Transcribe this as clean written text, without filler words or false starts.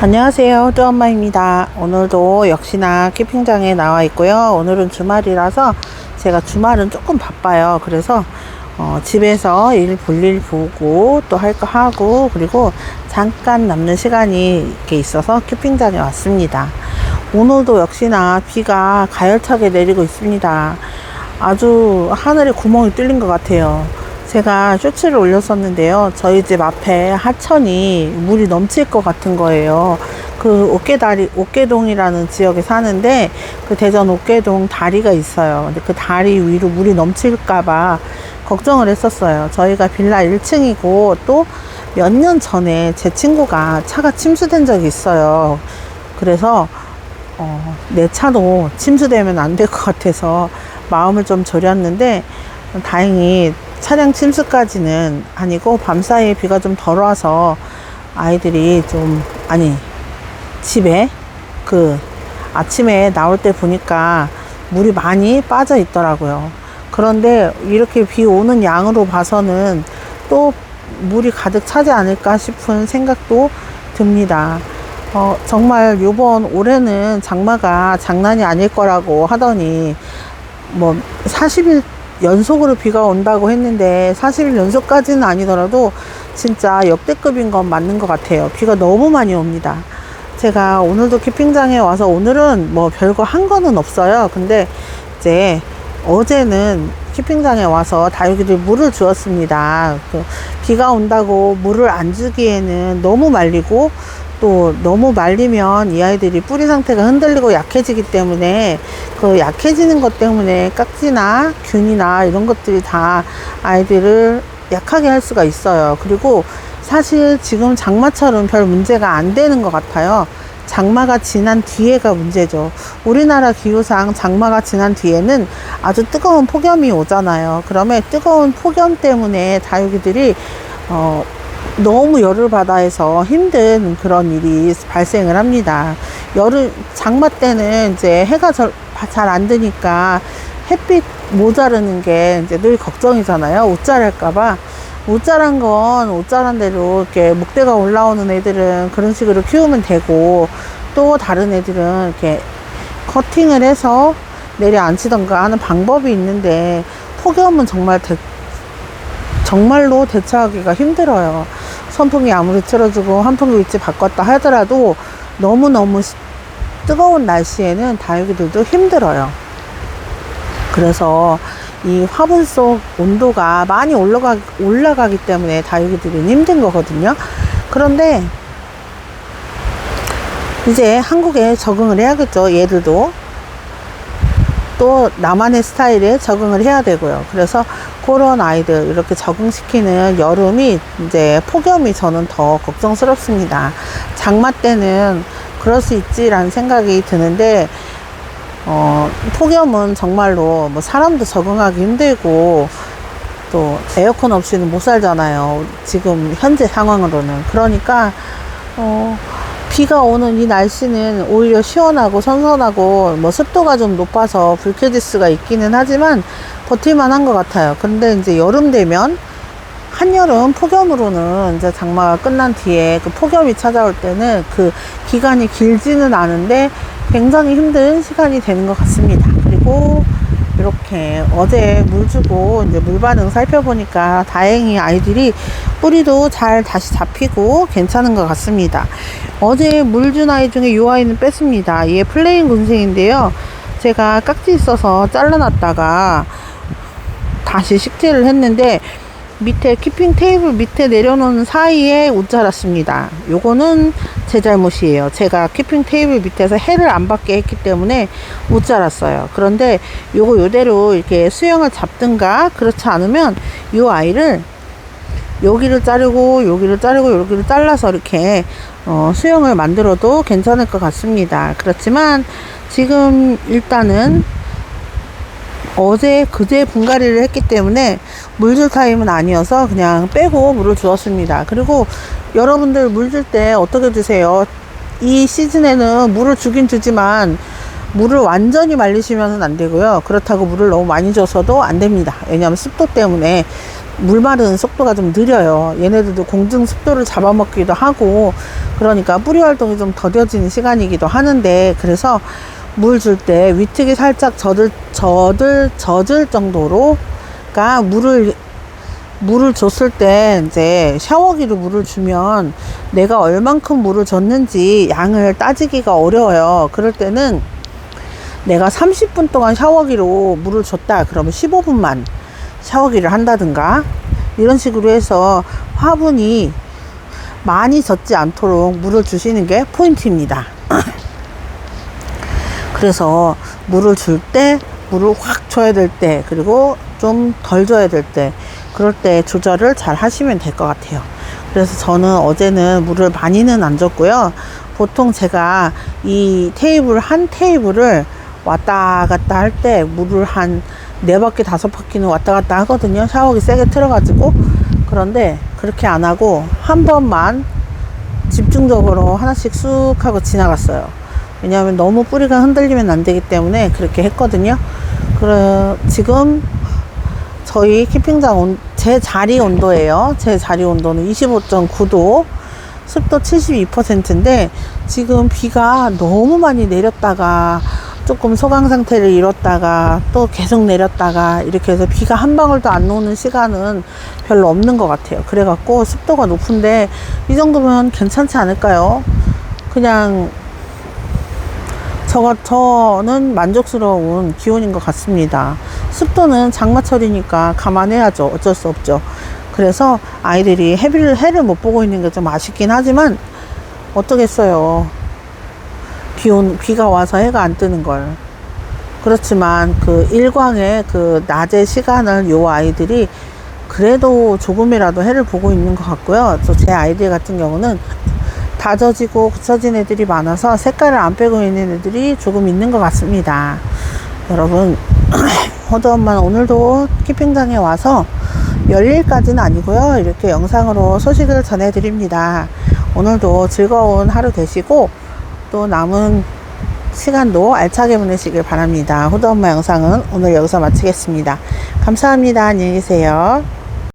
안녕하세요, 뚜엄마입니다. 오늘도 역시나 캠핑장에 나와 있고요. 오늘은 주말이라서 제가 주말은 조금 바빠요. 그래서 집에서 일 볼 일 보고 또 할 거 하고, 그리고 잠깐 남는 시간이 이렇게 있어서 캠핑장에 왔습니다. 오늘도 역시나 비가 가열차게 내리고 있습니다. 아주 하늘에 구멍이 뚫린 것 같아요. 제가 쇼츠를 올렸었는데요. 저희 집 앞에 하천이 물이 넘칠 것 같은 거예요. 그 옥계동이라는 지역에 사는데, 그 대전 옥계동 다리가 있어요. 근데 그 다리 위로 물이 넘칠까봐 걱정을 했었어요. 저희가 빌라 1층이고 또 몇 년 전에 제 친구가 차가 침수된 적이 있어요. 그래서 내 차도 침수되면 안 될 것 같아서 마음을 좀 졸였는데, 다행히 차량 침수까지는 아니고 밤사이에 비가 좀 덜 와서 아이들이 집에 아침에 나올 때 보니까 물이 많이 빠져 있더라고요. 그런데 이렇게 비 오는 양으로 봐서는 또 물이 가득 차지 않을까 싶은 생각도 듭니다. 정말 올해는 장마가 장난이 아닐 거라고 하더니 40일 연속으로 비가 온다고 했는데, 40일 연속까지는 아니더라도 진짜 역대급인 건 맞는 것 같아요. 비가 너무 많이 옵니다. 제가 오늘도 캠핑장에 와서, 오늘은 별거 한 거는 없어요. 근데 이제 어제는 캠핑장에 와서 다육이들 물을 주었습니다. 비가 온다고 물을 안 주기에는 너무 말리고, 또 너무 말리면 이 아이들이 뿌리 상태가 흔들리고 약해지기 때문에, 그 약해지는 것 때문에 깍지나 균이나 이런 것들이 다 아이들을 약하게 할 수가 있어요. 그리고 사실 지금 장마철은 별 문제가 안 되는 것 같아요. 장마가 지난 뒤에가 문제죠. 우리나라 기후상 장마가 지난 뒤에는 아주 뜨거운 폭염이 오잖아요. 그러면 뜨거운 폭염 때문에 다육이들이 너무 열을 받아 해서 힘든 그런 일이 발생을 합니다. 장마 때는 이제 해가 잘 안 드니까 햇빛 모자르는 게 이제 늘 걱정이잖아요. 옷자랄까봐. 옷자란 대로 이렇게 목대가 올라오는 애들은 그런 식으로 키우면 되고, 또 다른 애들은 이렇게 커팅을 해서 내려앉히던가 하는 방법이 있는데, 폭염은 정말로 대처하기가 힘들어요. 선풍기 아무리 틀어주고 환풍기 위치 바꿨다 하더라도 너무너무 뜨거운 날씨에는 다육이들도 힘들어요. 그래서 이 화분 속 온도가 많이 올라가기 때문에 다육이들은 힘든 거거든요. 그런데 이제 한국에 적응을 해야겠죠. 얘들도 또 나만의 스타일에 적응을 해야 되고요. 그래서 그런 아이들 이렇게 적응시키는 여름이, 이제 폭염이 저는 더 걱정스럽습니다. 장마 때는 그럴 수 있지라는 생각이 드는데, 폭염은 정말로 사람도 적응하기 힘들고, 또 에어컨 없이는 못 살잖아요. 지금 현재 상황으로는. 그러니까 비가 오는 이 날씨는 오히려 시원하고 선선하고, 습도가 좀 높아서 불쾌지수가 있기는 하지만 버틸만한 것 같아요. 근데 이제 여름 되면, 한여름 폭염으로는 이제 장마가 끝난 뒤에 그 폭염이 찾아올 때는 그 기간이 길지는 않은데 굉장히 힘든 시간이 되는 것 같습니다. 그리고 이렇게 어제 물 주고 이제 물 반응 살펴보니까 다행히 아이들이 뿌리도 잘 다시 잡히고 괜찮은 것 같습니다. 어제 물 준 아이 중에 이 아이는 뺐습니다. 얘 플레인 군생인데요. 제가 깍지 있어서 잘라놨다가 다시 식재를 했는데, 밑에 키핑 테이블 밑에 내려놓는 사이에 옷 자랐습니다. 요거는 제 잘못이에요. 제가 키핑 테이블 밑에서 해를 안 받게 했기 때문에 옷 자랐어요. 그런데 요대로 이렇게 수영을 잡든가, 그렇지 않으면 요 아이를 여기를 자르고 여기를 잘라서 이렇게 수영을 만들어도 괜찮을 것 같습니다. 그렇지만 지금 일단은 그제 분갈이를 했기 때문에 물줄 타임은 아니어서 그냥 빼고 물을 주었습니다. 그리고 여러분들 물 줄 때 어떻게 주세요? 이 시즌에는 물을 주긴 주지만 물을 완전히 말리시면 안 되고요. 그렇다고 물을 너무 많이 줘서도 안 됩니다. 왜냐하면 습도 때문에 물 마르는 속도가 좀 느려요. 얘네들도 공중 습도를 잡아먹기도 하고, 그러니까 뿌리 활동이 좀 더뎌지는 시간이기도 하는데, 그래서 물 줄 때 위특이 살짝 젖을 정도로, 그러니까 물을 줬을 때 이제 샤워기로 물을 주면 내가 얼만큼 물을 줬는지 양을 따지기가 어려워요. 그럴 때는 내가 30분 동안 샤워기로 물을 줬다 그러면 15분만 샤워기를 한다든가 이런 식으로 해서 화분이 많이 젖지 않도록 물을 주시는 게 포인트입니다. 그래서 물을 줄 때 물을 확 줘야 될 때, 그리고 좀 덜 줘야 될 때, 그럴 때 조절을 잘 하시면 될 것 같아요. 그래서 저는 어제는 물을 많이는 안 줬고요. 보통 제가 이 테이블 한 테이블을 왔다 갔다 할 때 물을 한 4바퀴 5바퀴는 왔다 갔다 하거든요. 샤워기 세게 틀어가지고. 그런데 그렇게 안 하고 한 번만 집중적으로 하나씩 쑥 하고 지나갔어요. 왜냐하면 너무 뿌리가 흔들리면 안 되기 때문에 그렇게 했거든요. 지금 저희 캠핑장 제 자리 온도예요. 제 자리 온도는 25.9도, 습도 72%인데 지금 비가 너무 많이 내렸다가 조금 소강 상태를 이뤘다가 또 계속 내렸다가 이렇게 해서 비가 한 방울도 안 오는 시간은 별로 없는 것 같아요. 그래갖고 습도가 높은데 이 정도면 괜찮지 않을까요? 그냥 저는 만족스러운 기온인 것 같습니다. 습도는 장마철이니까 감안해야죠. 어쩔 수 없죠. 그래서 아이들이 해를 못 보고 있는 게 좀 아쉽긴 하지만 어쩌겠어요. 비가 와서 해가 안 뜨는 걸. 그렇지만 그 일광의 그 낮의 시간을 요 아이들이 그래도 조금이라도 해를 보고 있는 것 같고요. 제 아이들 같은 경우는 다 젖이고 굳혀진 애들이 많아서 색깔을 안 빼고 있는 애들이 조금 있는 것 같습니다. 여러분, 호두엄마는 오늘도 캠핑장에 와서 열일까지는 아니고요. 이렇게 영상으로 소식을 전해드립니다. 오늘도 즐거운 하루 되시고 또 남은 시간도 알차게 보내시길 바랍니다. 호두엄마 영상은 오늘 여기서 마치겠습니다. 감사합니다. 안녕히 계세요.